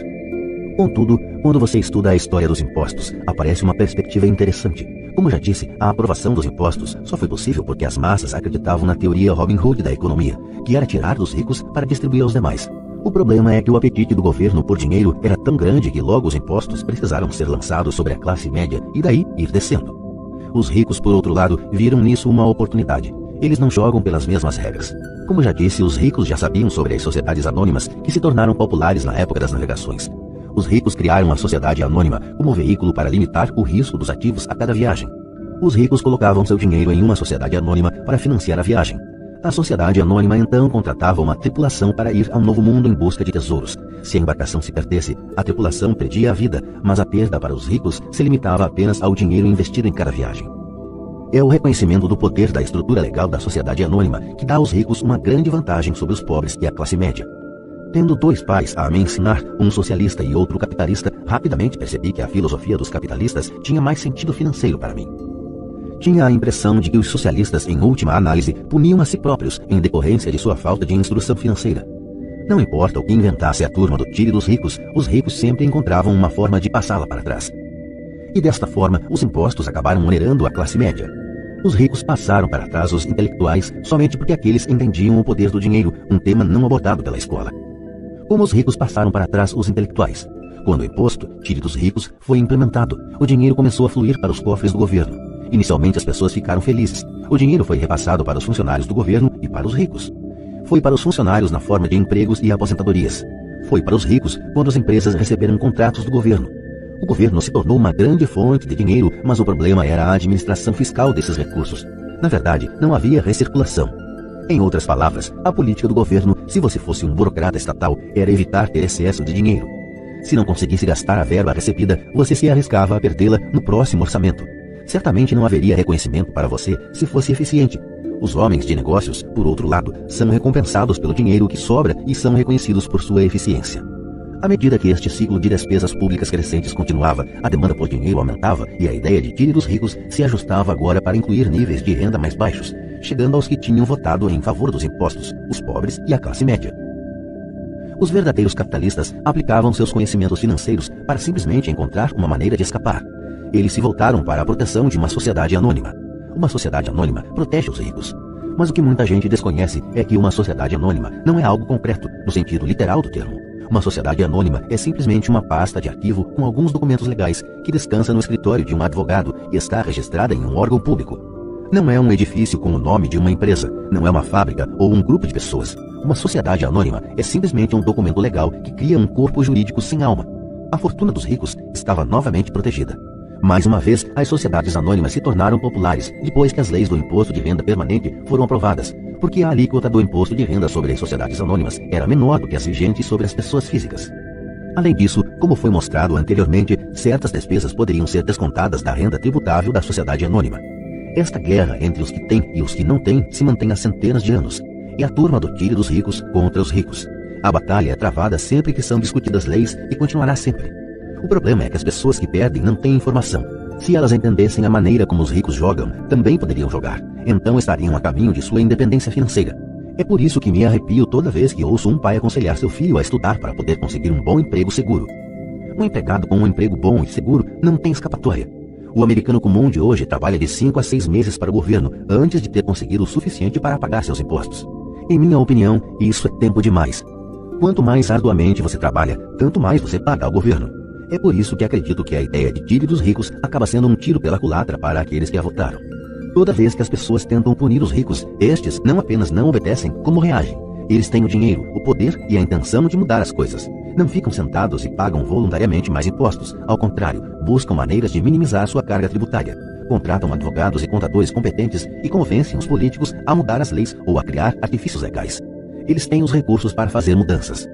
Contudo, quando você estuda a história dos impostos, aparece uma perspectiva interessante. Como já disse, a aprovação dos impostos só foi possível porque as massas acreditavam na teoria Robin Hood da economia, que era tirar dos ricos para distribuir aos demais. O problema é que o apetite do governo por dinheiro era tão grande que logo os impostos precisaram ser lançados sobre a classe média e daí ir descendo. Os ricos, por outro lado, viram nisso uma oportunidade. Eles não jogam pelas mesmas regras. Como já disse, os ricos já sabiam sobre as sociedades anônimas que se tornaram populares na época das navegações. Os ricos criaram a sociedade anônima como veículo para limitar o risco dos ativos a cada viagem. Os ricos colocavam seu dinheiro em uma sociedade anônima para financiar a viagem. A sociedade anônima então contratava uma tripulação para ir ao novo mundo em busca de tesouros. Se a embarcação se perdesse, a tripulação perdia a vida, mas a perda para os ricos se limitava apenas ao dinheiro investido em cada viagem. É o reconhecimento do poder da estrutura legal da sociedade anônima que dá aos ricos uma grande vantagem sobre os pobres e a classe média. Tendo dois pais a me ensinar, um socialista e outro capitalista, rapidamente percebi que a filosofia dos capitalistas tinha mais sentido financeiro para mim. Tinha a impressão de que os socialistas, em última análise, puniam a si próprios em decorrência de sua falta de instrução financeira. Não importa o que inventasse a turma do tire dos ricos, os ricos sempre encontravam uma forma de passá-la para trás. E desta forma, os impostos acabaram onerando a classe média. Os ricos passaram para trás os intelectuais somente porque aqueles entendiam o poder do dinheiro, um tema não abordado pela escola. Como os ricos passaram para trás os intelectuais? Quando o imposto, tire dos ricos, foi implementado, o dinheiro começou a fluir para os cofres do governo. Inicialmente as pessoas ficaram felizes. O dinheiro foi repassado para os funcionários do governo e para os ricos. Foi para os funcionários na forma de empregos e aposentadorias. Foi para os ricos quando as empresas receberam contratos do governo. O governo se tornou uma grande fonte de dinheiro, mas o problema era a administração fiscal desses recursos. Na verdade, não havia recirculação. Em outras palavras, a política do governo, se você fosse um burocrata estatal, era evitar ter excesso de dinheiro. Se não conseguisse gastar a verba recebida, você se arriscava a perdê-la no próximo orçamento. Certamente não haveria reconhecimento para você se fosse eficiente. Os homens de negócios, por outro lado, são recompensados pelo dinheiro que sobra e são reconhecidos por sua eficiência. À medida que este ciclo de despesas públicas crescentes continuava, a demanda por dinheiro aumentava e a ideia de tire dos ricos se ajustava agora para incluir níveis de renda mais baixos, chegando aos que tinham votado em favor dos impostos, os pobres e a classe média. Os verdadeiros capitalistas aplicavam seus conhecimentos financeiros para simplesmente encontrar uma maneira de escapar. Eles se voltaram para a proteção de uma sociedade anônima. Uma sociedade anônima protege os ricos. Mas o que muita gente desconhece é que uma sociedade anônima não é algo concreto, no sentido literal do termo. Uma sociedade anônima é simplesmente uma pasta de arquivo com alguns documentos legais que descansa no escritório de um advogado e está registrada em um órgão público. Não é um edifício com o nome de uma empresa, não é uma fábrica ou um grupo de pessoas. Uma sociedade anônima é simplesmente um documento legal que cria um corpo jurídico sem alma. A fortuna dos ricos estava novamente protegida. Mais uma vez, as sociedades anônimas se tornaram populares depois que as leis do imposto de renda permanente foram aprovadas, porque a alíquota do imposto de renda sobre as sociedades anônimas era menor do que as vigentes sobre as pessoas físicas. Além disso, como foi mostrado anteriormente, certas despesas poderiam ser descontadas da renda tributável da sociedade anônima. Esta guerra entre os que têm e os que não têm se mantém há centenas de anos. É a turma do tire dos ricos contra os ricos. A batalha é travada sempre que são discutidas leis e continuará sempre. O problema é que as pessoas que perdem não têm informação. Se elas entendessem a maneira como os ricos jogam, também poderiam jogar. Então estariam a caminho de sua independência financeira. É por isso que me arrepio toda vez que ouço um pai aconselhar seu filho a estudar para poder conseguir um bom emprego seguro. Um empregado com um emprego bom e seguro não tem escapatória. O americano comum de hoje trabalha de 5 a 6 meses para o governo antes de ter conseguido o suficiente para pagar seus impostos. Em minha opinião, isso é tempo demais. Quanto mais arduamente você trabalha, tanto mais você paga ao governo. É por isso que acredito que a ideia de tire dos ricos acaba sendo um tiro pela culatra para aqueles que a votaram. Toda vez que as pessoas tentam punir os ricos, estes não apenas não obedecem, como reagem. Eles têm o dinheiro, o poder e a intenção de mudar as coisas. Não ficam sentados e pagam voluntariamente mais impostos. Ao contrário, buscam maneiras de minimizar sua carga tributária. Contratam advogados e contadores competentes e convencem os políticos a mudar as leis ou a criar artifícios legais. Eles têm os recursos para fazer mudanças.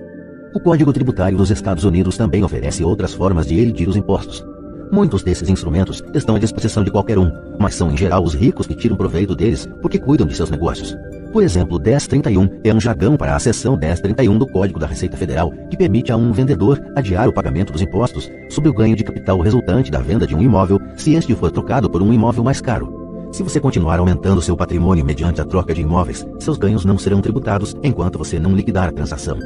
O Código Tributário dos Estados Unidos também oferece outras formas de elidir os impostos. Muitos desses instrumentos estão à disposição de qualquer um, mas são em geral os ricos que tiram proveito deles porque cuidam de seus negócios. Por exemplo, 1031 é um jargão para a seção 1031 do Código da Receita Federal, que permite a um vendedor adiar o pagamento dos impostos sobre o ganho de capital resultante da venda de um imóvel se este for trocado por um imóvel mais caro. Se você continuar aumentando seu patrimônio mediante a troca de imóveis, seus ganhos não serão tributados enquanto você não liquidar a transação.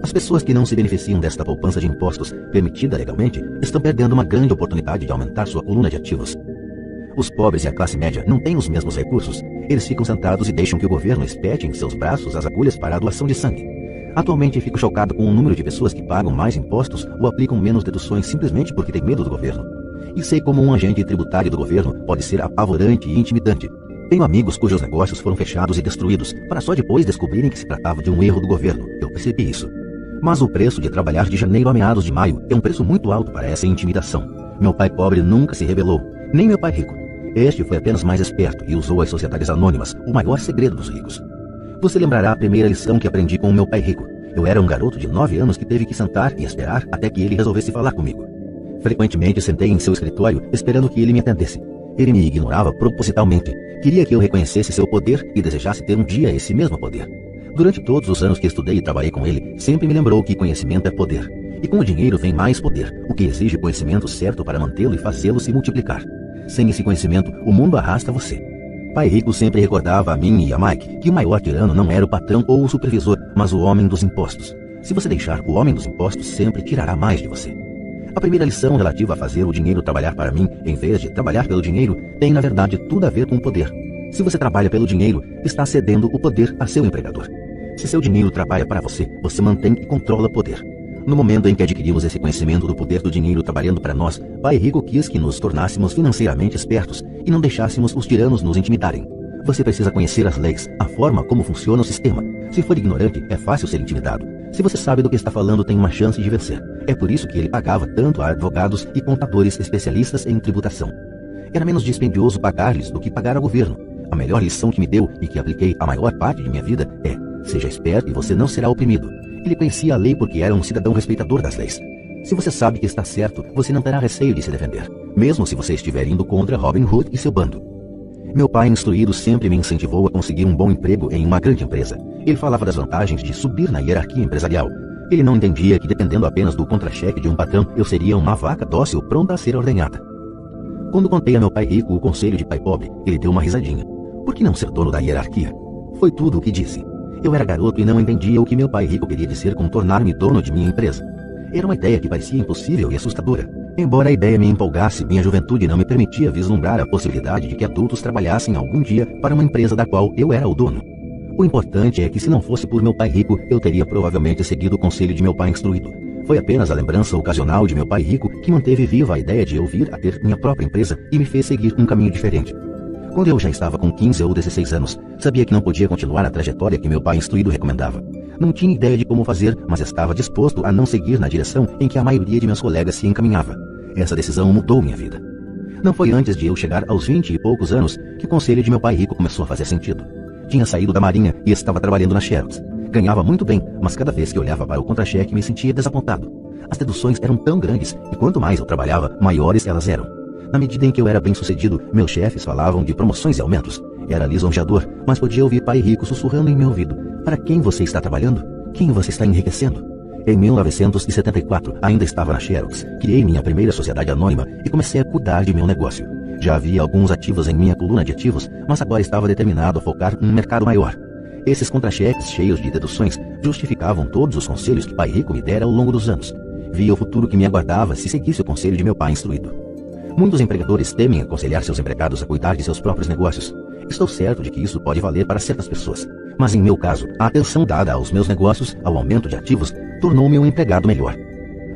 As pessoas que não se beneficiam desta poupança de impostos, permitida legalmente, estão perdendo uma grande oportunidade de aumentar sua coluna de ativos. Os pobres e a classe média não têm os mesmos recursos. Eles ficam sentados e deixam que o governo espete em seus braços as agulhas para a doação de sangue. Atualmente fico chocado com o número de pessoas que pagam mais impostos ou aplicam menos deduções simplesmente porque têm medo do governo. E sei como um agente tributário do governo pode ser apavorante e intimidante. Tenho amigos cujos negócios foram fechados e destruídos, para só depois descobrirem que se tratava de um erro do governo. Eu percebi isso. Mas o preço de trabalhar de janeiro a meados de maio é um preço muito alto para essa intimidação. Meu pai pobre nunca se rebelou, nem meu pai rico. Este foi apenas mais esperto e usou as sociedades anônimas, o maior segredo dos ricos. Você lembrará a primeira lição que aprendi com o meu pai rico. Eu era um garoto de 9 anos que teve que sentar e esperar até que ele resolvesse falar comigo. Frequentemente sentei em seu escritório esperando que ele me atendesse. Ele me ignorava propositalmente. Queria que eu reconhecesse seu poder e desejasse ter um dia esse mesmo poder. Durante todos os anos que estudei e trabalhei com ele, sempre me lembrou que conhecimento é poder. E com o dinheiro vem mais poder, o que exige conhecimento certo para mantê-lo e fazê-lo se multiplicar. Sem esse conhecimento, o mundo arrasta você. Pai rico sempre recordava a mim e a Mike que o maior tirano não era o patrão ou o supervisor, mas o homem dos impostos. Se você deixar, o homem dos impostos sempre tirará mais de você. A primeira lição relativa a fazer o dinheiro trabalhar para mim, em vez de trabalhar pelo dinheiro, tem na verdade tudo a ver com o poder. Se você trabalha pelo dinheiro, está cedendo o poder a seu empregador. Se seu dinheiro trabalha para você, você mantém e controla o poder. No momento em que adquirimos esse conhecimento do poder do dinheiro trabalhando para nós, Pai Rico quis que nos tornássemos financeiramente espertos e não deixássemos os tiranos nos intimidarem. Você precisa conhecer as leis, a forma como funciona o sistema. Se for ignorante, é fácil ser intimidado. Se você sabe do que está falando, tem uma chance de vencer. É por isso que ele pagava tanto a advogados e contadores especialistas em tributação. Era menos dispendioso pagar-lhes do que pagar ao governo. A melhor lição que me deu e que apliquei a maior parte de minha vida é: seja esperto e você não será oprimido. Ele conhecia a lei porque era um cidadão respeitador das leis. Se você sabe que está certo, você não terá receio de se defender, mesmo se você estiver indo contra Robin Hood e seu bando. Meu pai instruído sempre me incentivou a conseguir um bom emprego em uma grande empresa. Ele falava das vantagens de subir na hierarquia empresarial. Ele não entendia que dependendo apenas do contra-cheque de um patrão, eu seria uma vaca dócil pronta a ser ordenhada. Quando contei a meu pai rico o conselho de pai pobre, ele deu uma risadinha. Por que não ser dono da hierarquia? Foi tudo o que disse. Eu era garoto e não entendia o que meu pai rico queria dizer com tornar-me dono de minha empresa. Era uma ideia que parecia impossível e assustadora. Embora a ideia me empolgasse, minha juventude não me permitia vislumbrar a possibilidade de que adultos trabalhassem algum dia para uma empresa da qual eu era o dono. O importante é que se não fosse por meu pai rico, eu teria provavelmente seguido o conselho de meu pai instruído. Foi apenas a lembrança ocasional de meu pai rico que manteve viva a ideia de eu vir a ter minha própria empresa e me fez seguir um caminho diferente. Quando eu já estava com 15 ou 16 anos, sabia que não podia continuar a trajetória que meu pai instruído recomendava. Não tinha ideia de como fazer, mas estava disposto a não seguir na direção em que a maioria de meus colegas se encaminhava. Essa decisão mudou minha vida. Não foi antes de eu chegar aos 20 e poucos anos que o conselho de meu pai rico começou a fazer sentido. Tinha saído da marinha e estava trabalhando na Xerox. Ganhava muito bem, mas cada vez que olhava para o contra-cheque me sentia desapontado. As deduções eram tão grandes e quanto mais eu trabalhava, maiores elas eram. Na medida em que eu era bem sucedido, meus chefes falavam de promoções e aumentos. Era lisonjeador, mas podia ouvir pai rico sussurrando em meu ouvido: para quem você está trabalhando? Quem você está enriquecendo? Em 1974, ainda estava na Xerox, criei minha primeira sociedade anônima e comecei a cuidar de meu negócio. Já havia alguns ativos em minha coluna de ativos, mas agora estava determinado a focar num mercado maior. Esses contra-cheques cheios de deduções justificavam todos os conselhos que pai rico me dera ao longo dos anos. Via o futuro que me aguardava se seguisse o conselho de meu pai instruído. Muitos empregadores temem aconselhar seus empregados a cuidar de seus próprios negócios. Estou certo de que isso pode valer para certas pessoas. Mas em meu caso, a atenção dada aos meus negócios, ao aumento de ativos, tornou-me um empregado melhor.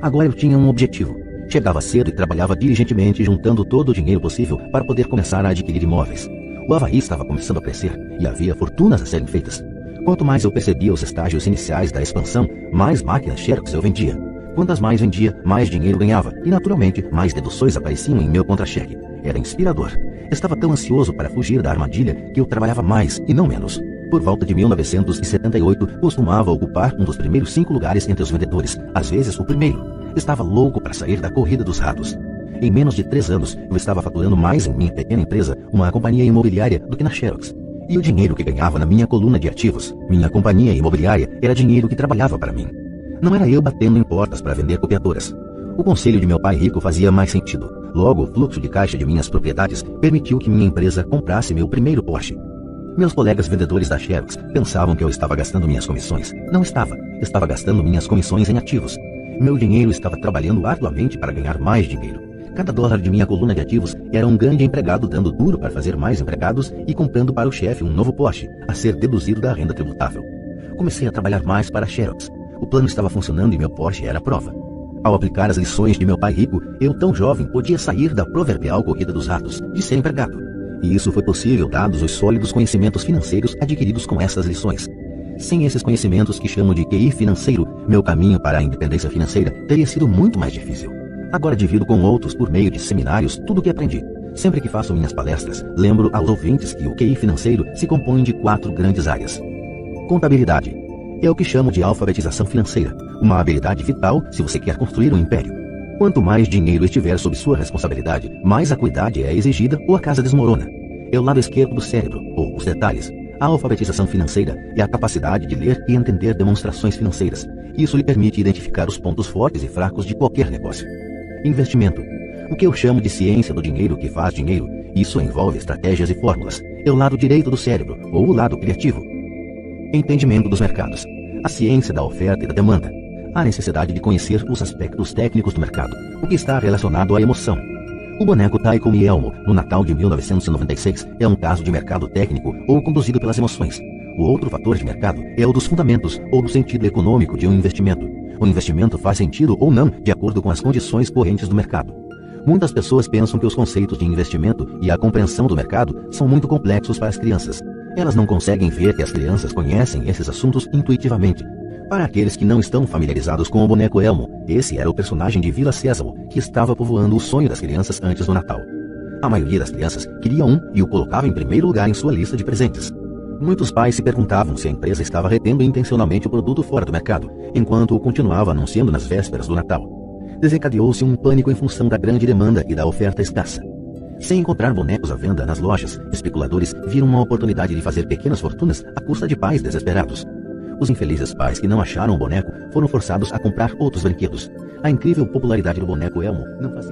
Agora eu tinha um objetivo. Chegava cedo e trabalhava diligentemente, juntando todo o dinheiro possível para poder começar a adquirir imóveis. O Havaí estava começando a crescer e havia fortunas a serem feitas. Quanto mais eu percebia os estágios iniciais da expansão, mais máquinas Xerox eu vendia. Quantas mais vendia, mais dinheiro ganhava e, naturalmente, mais deduções apareciam em meu contra-cheque. Era inspirador. Estava tão ansioso para fugir da armadilha que eu trabalhava mais e não menos. Por volta de 1978, costumava ocupar um dos primeiros 5 lugares entre os vendedores, às vezes o primeiro. Estava louco para sair da corrida dos ratos. Em menos de 3 anos, eu estava faturando mais em minha pequena empresa, uma companhia imobiliária, do que na Xerox. E o dinheiro que ganhava na minha coluna de ativos, minha companhia imobiliária, era dinheiro que trabalhava para mim. Não era eu batendo em portas para vender copiadoras. O conselho de meu pai rico fazia mais sentido. Logo, o fluxo de caixa de minhas propriedades permitiu que minha empresa comprasse meu primeiro Porsche. Meus colegas vendedores da Xerox pensavam que eu estava gastando minhas comissões. Não estava. Estava gastando minhas comissões em ativos. Meu dinheiro estava trabalhando arduamente para ganhar mais dinheiro. Cada dólar de minha coluna de ativos era um grande empregado dando duro para fazer mais empregados e comprando para o chefe um novo Porsche, a ser deduzido da renda tributável. Comecei a trabalhar mais para a Xerox. O plano estava funcionando e meu Porsche era a prova. Ao aplicar as lições de meu pai rico, eu tão jovem podia sair da proverbial corrida dos ratos, de ser empregado. E isso foi possível dados os sólidos conhecimentos financeiros adquiridos com essas lições. Sem esses conhecimentos que chamo de QI financeiro, meu caminho para a independência financeira teria sido muito mais difícil. Agora divido com outros por meio de seminários tudo o que aprendi. Sempre que faço minhas palestras, lembro aos ouvintes que o QI financeiro se compõe de 4 grandes áreas. Contabilidade. É o que chamo de alfabetização financeira, uma habilidade vital se você quer construir um império. Quanto mais dinheiro estiver sob sua responsabilidade, mais acuidade é exigida ou a casa desmorona. É o lado esquerdo do cérebro, ou os detalhes. A alfabetização financeira é a capacidade de ler e entender demonstrações financeiras. Isso lhe permite identificar os pontos fortes e fracos de qualquer negócio. Investimento. O que eu chamo de ciência do dinheiro que faz dinheiro, isso envolve estratégias e fórmulas. É o lado direito do cérebro, ou o lado criativo. Entendimento dos mercados. A ciência da oferta e da demanda. A necessidade de conhecer os aspectos técnicos do mercado, o que está relacionado à emoção. O boneco Tycoon e Elmo, no Natal de 1996, é um caso de mercado técnico ou conduzido pelas emoções. O outro fator de mercado é o dos fundamentos ou do sentido econômico de um investimento. O investimento faz sentido ou não de acordo com as condições correntes do mercado. Muitas pessoas pensam que os conceitos de investimento e a compreensão do mercado são muito complexos para as crianças. Elas não conseguem ver que as crianças conhecem esses assuntos intuitivamente. Para aqueles que não estão familiarizados com o boneco Elmo, esse era o personagem de Vila Sésamo, que estava povoando o sonho das crianças antes do Natal. A maioria das crianças queria um e o colocava em primeiro lugar em sua lista de presentes. Muitos pais se perguntavam se a empresa estava retendo intencionalmente o produto fora do mercado, enquanto o continuava anunciando nas vésperas do Natal. Desencadeou-se um pânico em função da grande demanda e da oferta escassa. Sem encontrar bonecos à venda nas lojas, especuladores viram uma oportunidade de fazer pequenas fortunas à custa de pais desesperados. Os infelizes pais que não acharam o boneco foram forçados a comprar outros brinquedos. A incrível popularidade do boneco Elmo não fazia